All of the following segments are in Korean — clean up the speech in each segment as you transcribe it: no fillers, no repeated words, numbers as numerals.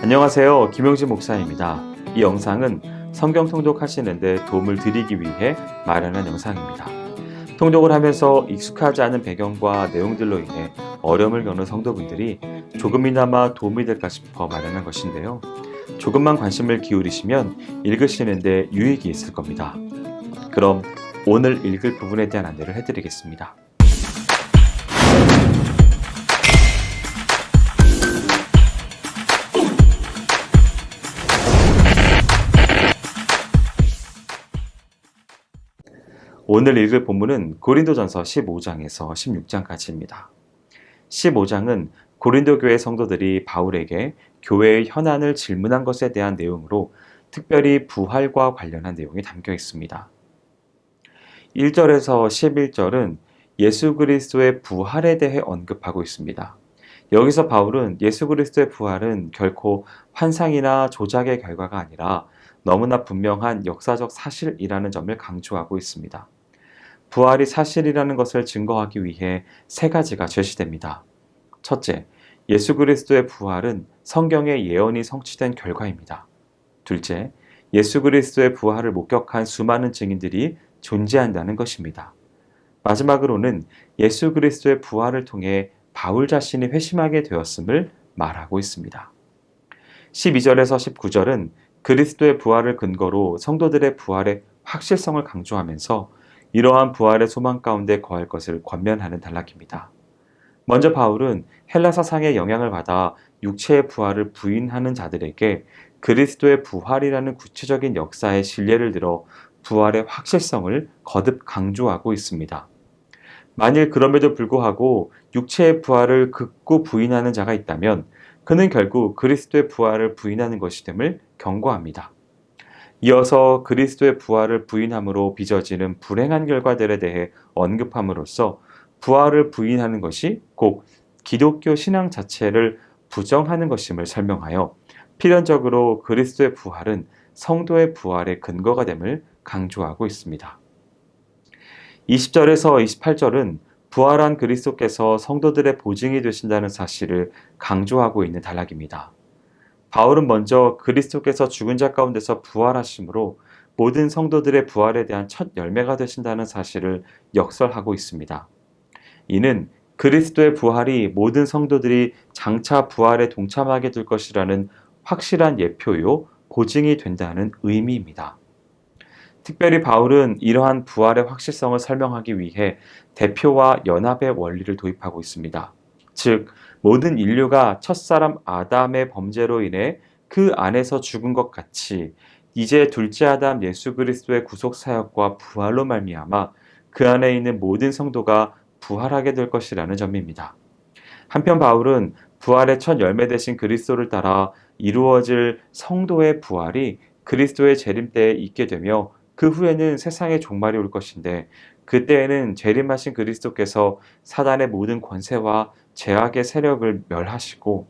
안녕하세요. 김용진 목사입니다. 이 영상은 성경 통독하시는데 도움을 드리기 위해 마련한 영상입니다. 통독을 하면서 익숙하지 않은 배경과 내용들로 인해 어려움을 겪는 성도분들이 조금이나마 도움이 될까 싶어 마련한 것인데요. 조금만 관심을 기울이시면 읽으시는데 유익이 있을 겁니다. 그럼 오늘 읽을 부분에 대한 안내를 해드리겠습니다. 오늘 읽을 본문은 고린도전서 15장에서 16장까지입니다. 15장은 고린도 교회 성도들이 바울에게 교회의 현안을 질문한 것에 대한 내용으로 특별히 부활과 관련한 내용이 담겨 있습니다. 1절에서 11절은 예수 그리스도의 부활에 대해 언급하고 있습니다. 여기서 바울은 예수 그리스도의 부활은 결코 환상이나 조작의 결과가 아니라 너무나 분명한 역사적 사실이라는 점을 강조하고 있습니다. 부활이 사실이라는 것을 증거하기 위해 세 가지가 제시됩니다. 첫째, 예수 그리스도의 부활은 성경의 예언이 성취된 결과입니다. 둘째, 예수 그리스도의 부활을 목격한 수많은 증인들이 존재한다는 것입니다. 마지막으로는 예수 그리스도의 부활을 통해 바울 자신이 회심하게 되었음을 말하고 있습니다. 12절에서 19절은 그리스도의 부활을 근거로 성도들의 부활의 확실성을 강조하면서 이러한 부활의 소망 가운데 거할 것을 권면하는 단락입니다. 먼저 바울은 헬라 사상의 영향을 받아 육체의 부활을 부인하는 자들에게 그리스도의 부활이라는 구체적인 역사의 신뢰를 들어 부활의 확실성을 거듭 강조하고 있습니다. 만일 그럼에도 불구하고 육체의 부활을 극구 부인하는 자가 있다면 그는 결국 그리스도의 부활을 부인하는 것이 됨을 경고합니다. 이어서 그리스도의 부활을 부인함으로 빚어지는 불행한 결과들에 대해 언급함으로써 부활을 부인하는 것이 곧 기독교 신앙 자체를 부정하는 것임을 설명하여 필연적으로 그리스도의 부활은 성도의 부활의 근거가 됨을 강조하고 있습니다. 20절에서 28절은 부활한 그리스도께서 성도들의 보증이 되신다는 사실을 강조하고 있는 단락입니다. 바울은 먼저 그리스도께서 죽은 자 가운데서 부활하심으로 모든 성도들의 부활에 대한 첫 열매가 되신다는 사실을 역설하고 있습니다. 이는 그리스도의 부활이 모든 성도들이 장차 부활에 동참하게 될 것이라는 확실한 예표요, 보증이 된다는 의미입니다. 특별히 바울은 이러한 부활의 확실성을 설명하기 위해 대표와 연합의 원리를 도입하고 있습니다. 즉, 모든 인류가 첫사람 아담의 범죄로 인해 그 안에서 죽은 것 같이 이제 둘째 아담 예수 그리스도의 구속 사역과 부활로 말미암아 그 안에 있는 모든 성도가 부활하게 될 것이라는 점입니다. 한편 바울은 부활의 첫 열매 되신 그리스도를 따라 이루어질 성도의 부활이 그리스도의 재림 때에 있게 되며 그 후에는 세상의 종말이 올 것인데 그때에는 재림하신 그리스도께서 사단의 모든 권세와 죄악의 세력을 멸하시고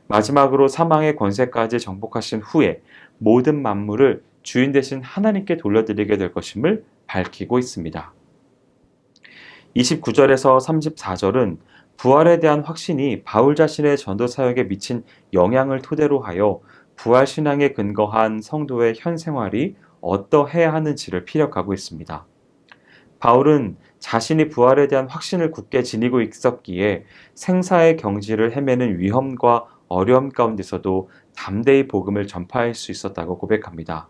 마지막으로 사망의 권세까지 정복하신 후에 모든 만물을 주인 되신 하나님께 돌려드리게 될 것임을 밝히고 있습니다. 29절에서 34절은 부활에 대한 확신이 바울 자신의 전도 사역에 미친 영향을 토대로 하여 부활 신앙에 근거한 성도의 현 생활이 어떠해야 하는지를 피력하고 있습니다. 바울은 자신이 부활에 대한 확신을 굳게 지니고 있었기에 생사의 경지를 헤매는 위험과 어려움 가운데서도 담대히 복음을 전파할 수 있었다고 고백합니다.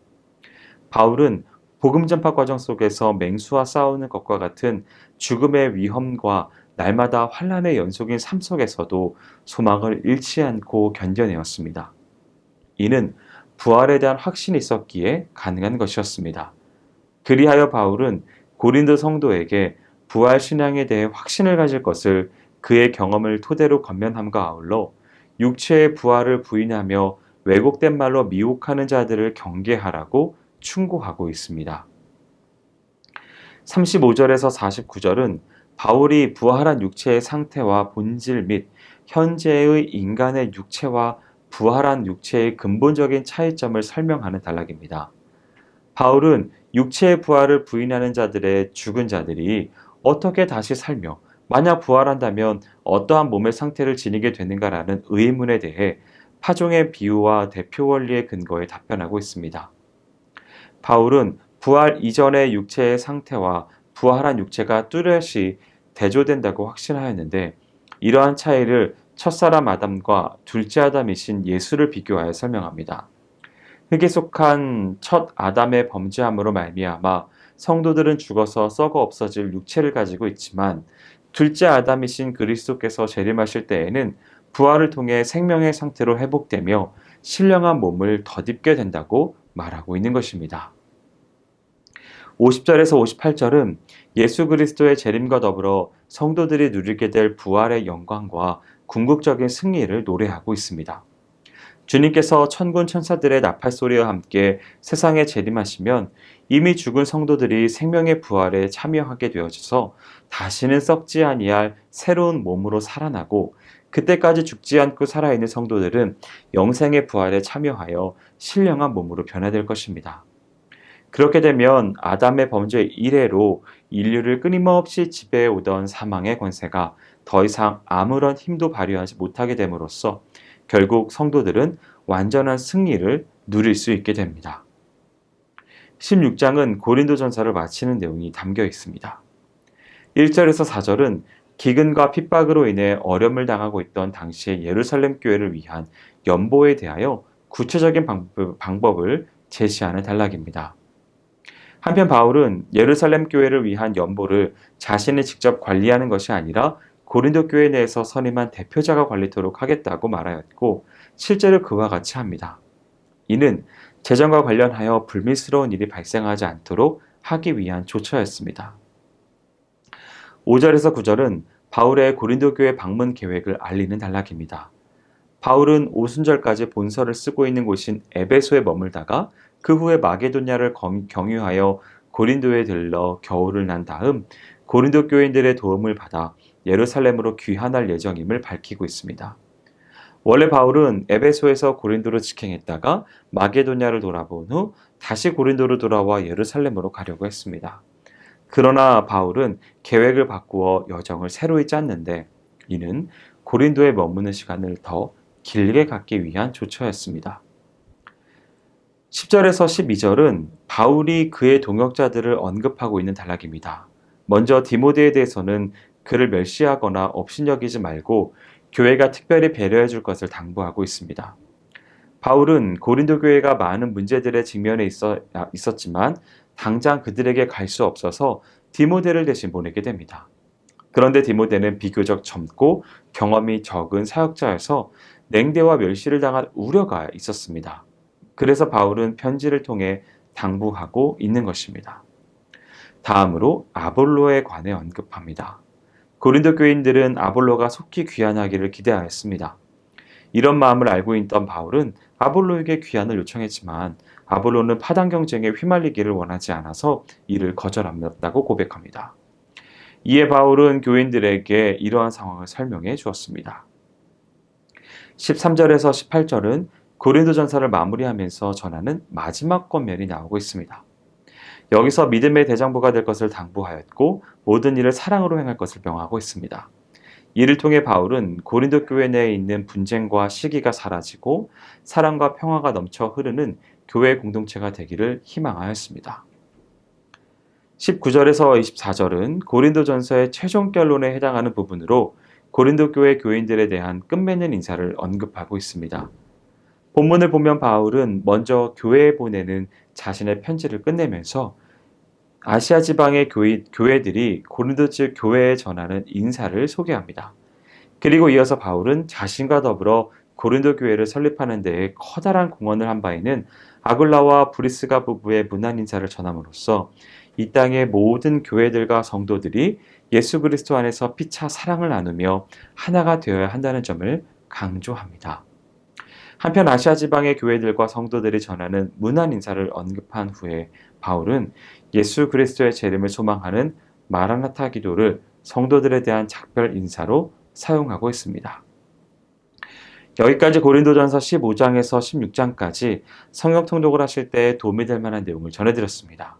바울은 복음 전파 과정 속에서 맹수와 싸우는 것과 같은 죽음의 위험과 날마다 환난의 연속인 삶 속에서도 소망을 잃지 않고 견뎌내었습니다. 이는 부활에 대한 확신이 있었기에 가능한 것이었습니다. 그리하여 바울은 고린도 성도에게 부활 신앙에 대해 확신을 가질 것을 그의 경험을 토대로 권면함과 아울러 육체의 부활을 부인하며 왜곡된 말로 미혹하는 자들을 경계하라고 충고하고 있습니다. 35절에서 49절은 바울이 부활한 육체의 상태와 본질 및 현재의 인간의 육체와 부활한 육체의 근본적인 차이점을 설명하는 단락입니다. 바울은 육체의 부활을 부인하는 자들의 죽은 자들이 어떻게 다시 살며 만약 부활한다면 어떠한 몸의 상태를 지니게 되는가라는 의문에 대해 파종의 비유와 대표 원리의 근거에 답변하고 있습니다. 바울은 부활 이전의 육체의 상태와 부활한 육체가 뚜렷이 대조된다고 확신하였는데, 이러한 차이를 첫사람 아담과 둘째 아담이신 예수를 비교하여 설명합니다. 흙에 속한 첫 아담의 범죄함으로 말미암아 성도들은 죽어서 썩어 없어질 육체를 가지고 있지만, 둘째 아담이신 그리스도께서 재림하실 때에는 부활을 통해 생명의 상태로 회복되며 신령한 몸을 덧입게 된다고 말하고 있는 것입니다. 50절에서 58절은 예수 그리스도의 재림과 더불어 성도들이 누리게 될 부활의 영광과 궁극적인 승리를 노래하고 있습니다. 주님께서 천군 천사들의 나팔 소리와 함께 세상에 재림하시면 이미 죽은 성도들이 생명의 부활에 참여하게 되어져서 다시는 썩지 아니할 새로운 몸으로 살아나고, 그때까지 죽지 않고 살아있는 성도들은 영생의 부활에 참여하여 신령한 몸으로 변화될 것입니다. 그렇게 되면 아담의 범죄 이래로 인류를 끊임없이 지배해 오던 사망의 권세가 더 이상 아무런 힘도 발휘하지 못하게 됨으로써 결국 성도들은 완전한 승리를 누릴 수 있게 됩니다. 16장은 고린도전서를 마치는 내용이 담겨 있습니다. 1절에서 4절은 기근과 핍박으로 인해 어려움을 당하고 있던 당시의 예루살렘 교회를 위한 연보에 대하여 구체적인 방법을 제시하는 단락입니다. 한편 바울은 예루살렘 교회를 위한 연보를 자신이 직접 관리하는 것이 아니라 고린도 교회 내에서 선임한 대표자가 관리토록 하겠다고 말하였고, 실제로 그와 같이 합니다. 이는 재정과 관련하여 불미스러운 일이 발생하지 않도록 하기 위한 조처였습니다. 5절에서 9절은 바울의 고린도 교회 방문 계획을 알리는 단락입니다. 바울은 오순절까지 본서를 쓰고 있는 곳인 에베소에 머물다가 그 후에 마게도냐를 경유하여 고린도에 들러 겨울을 난 다음 고린도 교인들의 도움을 받아 예루살렘으로 귀환할 예정임을 밝히고 있습니다. 원래 바울은 에베소에서 고린도로 직행했다가 마게도냐를 돌아본 후 다시 고린도로 돌아와 예루살렘으로 가려고 했습니다. 그러나 바울은 계획을 바꾸어 여정을 새로이 짰는데, 이는 고린도에 머무는 시간을 더 길게 갖기 위한 조처였습니다. 10절에서 12절은 바울이 그의 동역자들을 언급하고 있는 단락입니다. 먼저 디모데에 대해서는 그를 멸시하거나 업신여기지 말고 교회가 특별히 배려해 줄 것을 당부하고 있습니다. 바울은 고린도 교회가 많은 문제들에 직면해 있었지만 당장 그들에게 갈 수 없어서 디모데를 대신 보내게 됩니다. 그런데 디모데는 비교적 젊고 경험이 적은 사역자여서 냉대와 멸시를 당할 우려가 있었습니다. 그래서 바울은 편지를 통해 당부하고 있는 것입니다. 다음으로 아볼로에 관해 언급합니다. 고린도 교인들은 아볼로가 속히 귀환하기를 기대하였습니다. 이런 마음을 알고 있던 바울은 아볼로에게 귀환을 요청했지만 아볼로는 파당 경쟁에 휘말리기를 원하지 않아서 이를 거절했다고 고백합니다. 이에 바울은 교인들에게 이러한 상황을 설명해 주었습니다. 13절에서 18절은 고린도전서를 마무리하면서 전하는 마지막 권면이 나오고 있습니다. 여기서 믿음의 대장부가 될 것을 당부하였고 모든 일을 사랑으로 행할 것을 명하고 있습니다. 이를 통해 바울은 고린도 교회 내에 있는 분쟁과 시기가 사라지고 사랑과 평화가 넘쳐 흐르는 교회 공동체가 되기를 희망하였습니다. 19절에서 24절은 고린도전서의 최종 결론에 해당하는 부분으로 고린도 교회 교인들에 대한 끝맺는 인사를 언급하고 있습니다. 본문을 보면 바울은 먼저 교회에 보내는 자신의 편지를 끝내면서 아시아 지방의 교회들이 고린도 즉 교회에 전하는 인사를 소개합니다. 그리고 이어서 바울은 자신과 더불어 고린도 교회를 설립하는 데에 커다란 공헌을 한 바에는 아굴라와 브리스가 부부의 문안 인사를 전함으로써 이 땅의 모든 교회들과 성도들이 예수 그리스도 안에서 피차 사랑을 나누며 하나가 되어야 한다는 점을 강조합니다. 한편 아시아 지방의 교회들과 성도들이 전하는 문안 인사를 언급한 후에 바울은 예수 그리스도의 재림을 소망하는 마라나타 기도를 성도들에 대한 작별 인사로 사용하고 있습니다. 여기까지 고린도전서 15장에서 16장까지 성경 통독을 하실 때 도움이 될 만한 내용을 전해드렸습니다.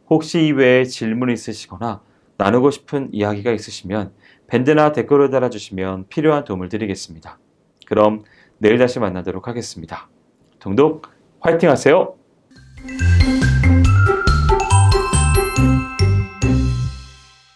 혹시 이외에 질문이 있으시거나 나누고 싶은 이야기가 있으시면 밴드나 댓글을 달아주시면 필요한 도움을 드리겠습니다. 그럼 내일 다시 만나도록 하겠습니다. 동독 화이팅 하세요!